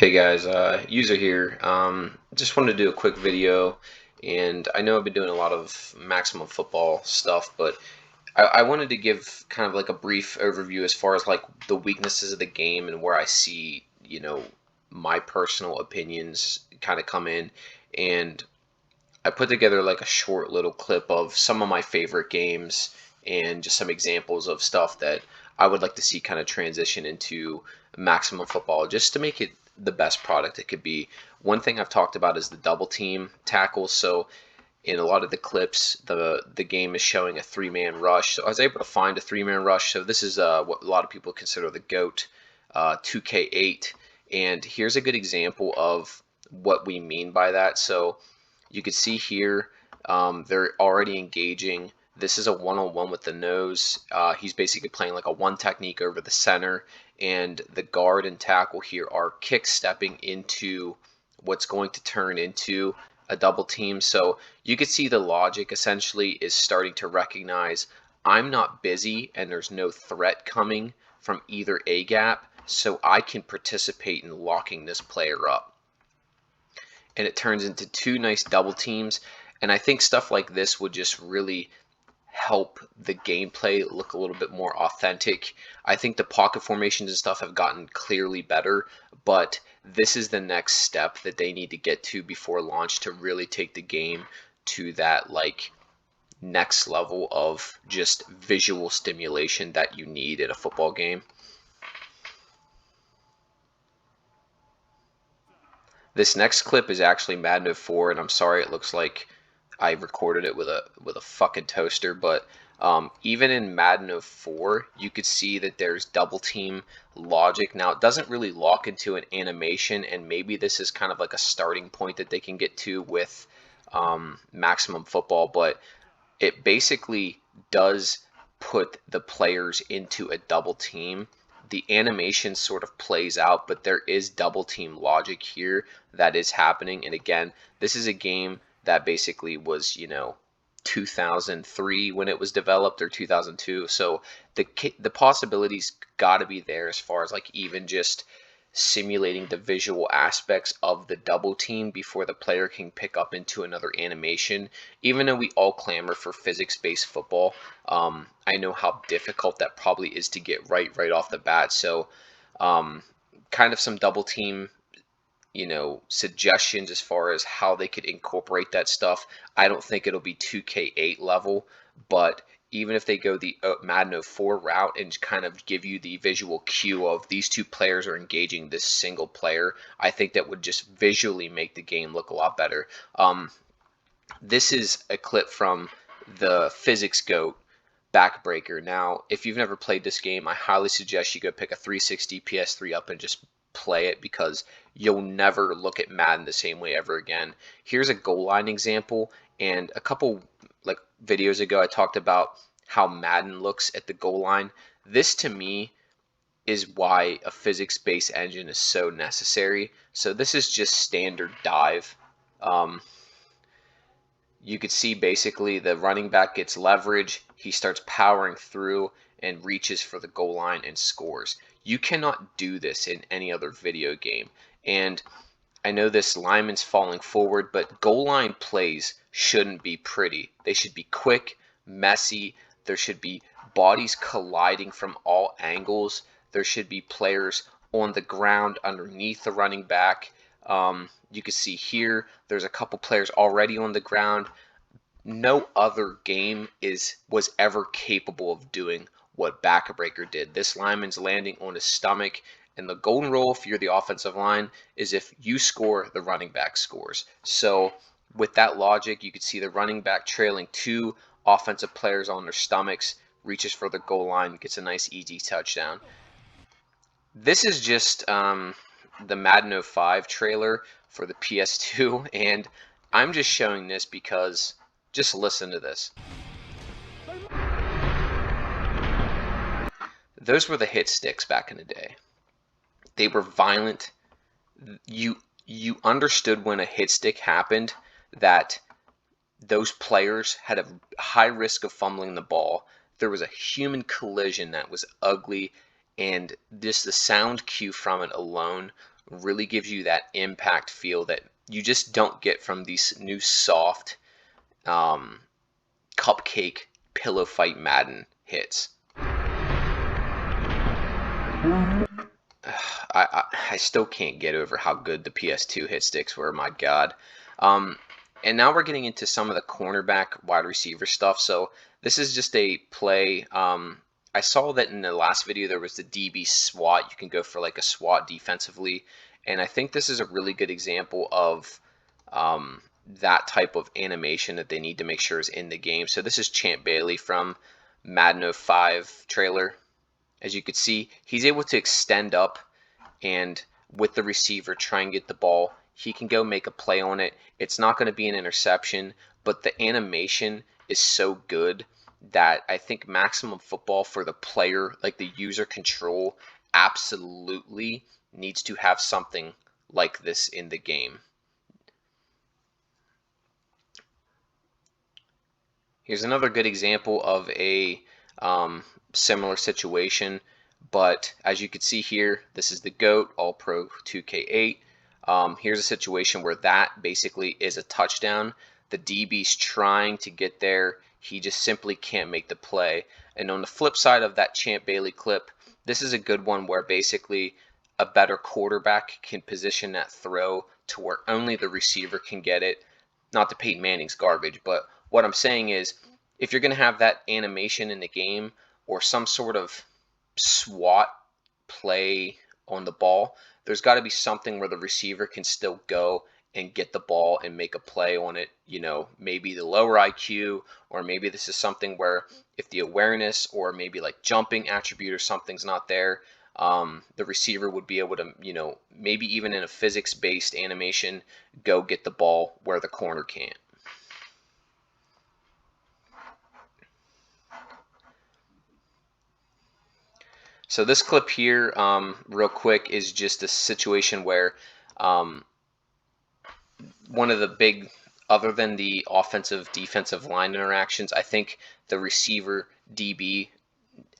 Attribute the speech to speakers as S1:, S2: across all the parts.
S1: Hey guys, user here. Just wanted to do a quick video, and I know I've been doing a lot of maximum football stuff, but I wanted to give kind of like a brief overview as far as like the weaknesses of the game and where I see, my personal opinions kind of come in. And I put together like a short little clip of some of my favorite games and just some examples of stuff that I would like to see kind of transition into maximum football just to make it the best product it could be. One thing I've talked about is the double team tackles. So in a lot of the clips, the game is showing a three-man rush. So I was able to find a three-man rush. So this is what a lot of people consider the GOAT 2K8. And here's a good example of what we mean by that. So you can see here they're already engaging. This is a one-on-one with the nose. He's basically playing like a one technique over the center, and the guard and tackle here are kick stepping into what's going to turn into a double team. So you can see the logic essentially is starting to recognize I'm not busy and there's no threat coming from either A gap, so I can participate in locking this player up, and it turns into two nice double teams. And I think stuff like this would just really help the gameplay look a little bit more authentic. I think the pocket formations and stuff have gotten clearly better, but this is the next step that they need to get to before launch to really take the game to that like next level of just visual stimulation that you need in a football game. This next clip is actually Madden 04, and I'm sorry it looks like I recorded it with a fucking toaster, but even in Madden 04, you could see that there's double team logic. Now, it doesn't really lock into an animation, and maybe this is kind of like a starting point that they can get to with Maximum Football, but it basically does put the players into a double team. The animation sort of plays out, but there is double team logic here that is happening. And again, this is a game that basically was, 2003 when it was developed, or 2002. So the possibilities got to be there as far as like even just simulating the visual aspects of the double team before the player can pick up into another animation. Even though we all clamor for physics-based football, I know how difficult that probably is to get right off the bat. So kind of some double team suggestions as far as how they could incorporate that stuff. I don't think it'll be 2K8 level, but even if they go the Madden 04 route and kind of give you the visual cue of these two players are engaging this single player, I think that would just visually make the game look a lot better. This is a clip from the Physics GOAT Backbreaker. Now, if you've never played this game, I highly suggest you go pick a 360 PS3 up and just play it, because you'll never look at Madden the same way ever again. Here's a goal line example, and a couple like videos ago I talked about how Madden looks at the goal line. This to me is why a physics-based engine is so necessary. So this is just standard dive. You could see basically the running back gets leverage, he starts powering through and reaches for the goal line and scores. You cannot do this in any other video game. And I know this lineman's falling forward, but goal line plays shouldn't be pretty. They should be quick, messy. There should be bodies colliding from all angles. There should be players on the ground underneath the running back. You can see here there's a couple players already on the ground. No other game was ever capable of doing what Backbreaker did. This lineman's landing on his stomach, and the golden rule if you're the offensive line is if you score, the running back scores. So with that logic, you could see the running back trailing two offensive players on their stomachs, reaches for the goal line, gets a nice easy touchdown. This is just the Madden 05 trailer for the PS2, and I'm just showing this because just listen to this. Those were the hit sticks back in the day. They were violent. You understood when a hit stick happened that those players had a high risk of fumbling the ball. There was a human collision that was ugly, and just the sound cue from it alone really gives you that impact feel that you just don't get from these new soft cupcake pillow fight Madden hits. I still can't get over how good the PS2 hit sticks were. My God. And now we're getting into some of the cornerback wide receiver stuff. So this is just a play. I saw that in the last video there was the DB SWAT. You can go for like a SWAT defensively. And I think this is a really good example of that type of animation that they need to make sure is in the game. So this is Champ Bailey from Madden 05 trailer. As you can see, he's able to extend up and with the receiver try and get the ball. He can go make a play on it. It's not going to be an interception, but the animation is so good that I think maximum football for the player, like the user control, absolutely needs to have something like this in the game. Here's another good example of a similar situation, but as you can see here, this is the GOAT All-Pro 2K8. Here's a situation where that basically is a touchdown. The DB's trying to get there. He just simply can't make the play. And on the flip side of that Champ Bailey clip, this is a good one where basically a better quarterback can position that throw to where only the receiver can get it. Not that Peyton Manning's garbage, but what I'm saying is if you're going to have that animation in the game or some sort of SWAT play on the ball, there's got to be something where the receiver can still go and get the ball and make a play on it. You know, maybe the lower IQ, or maybe this is something where if the awareness or maybe like jumping attribute or something's not there, the receiver would be able to, you know, maybe even in a physics-based animation, go get the ball where the corner can't. So this clip here, real quick, is just a situation where one of the big, other than the offensive defensive line interactions, I think the receiver DB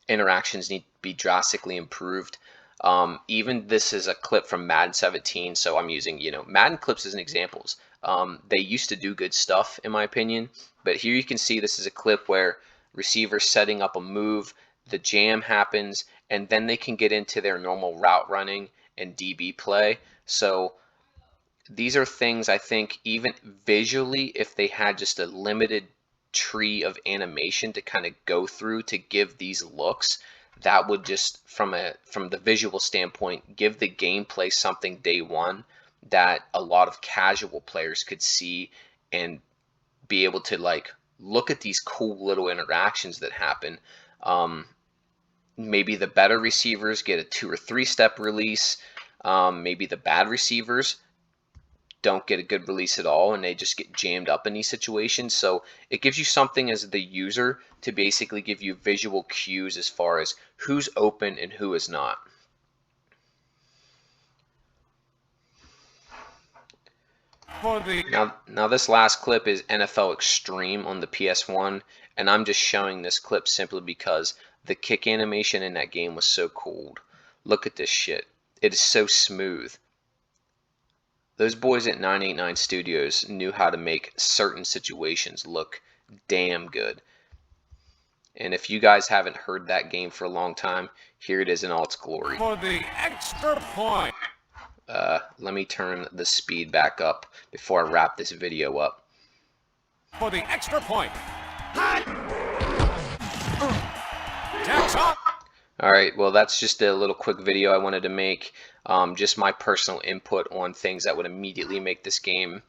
S1: interactions need to be drastically improved. Even this is a clip from Madden 17, so I'm using, you know, Madden clips as an examples. They used to do good stuff in my opinion, but here you can see this is a clip where receivers setting up a move, the jam happens, and then they can get into their normal route running and DB play. So these are things I think even visually, if they had just a limited tree of animation to kind of go through to give these looks, that would just from the visual standpoint give the gameplay something day one that a lot of casual players could see and be able to like look at these cool little interactions that happen. Maybe the better receivers get a 2 or 3 step release. Maybe the bad receivers don't get a good release at all and they just get jammed up in these situations. So it gives you something as the user to basically give you visual cues as far as who's open and who is not. Now this last clip is NFL Extreme on the PS1, and I'm just showing this clip simply because the kick animation in that game was so cool. Look at this shit. It is so smooth. Those boys at 989 Studios knew how to make certain situations look damn good. And if you guys haven't heard that game for a long time, here it is in all its glory.
S2: For the extra point.
S1: Let me turn the speed back up before I wrap this video up.
S2: For the extra point. Jackson.
S1: Alright, well that's just a little quick video I wanted to make. Just my personal input on things that would immediately make this game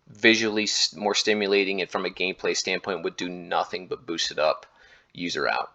S1: visually more stimulating, and from a gameplay standpoint would do nothing but boost it up. User out.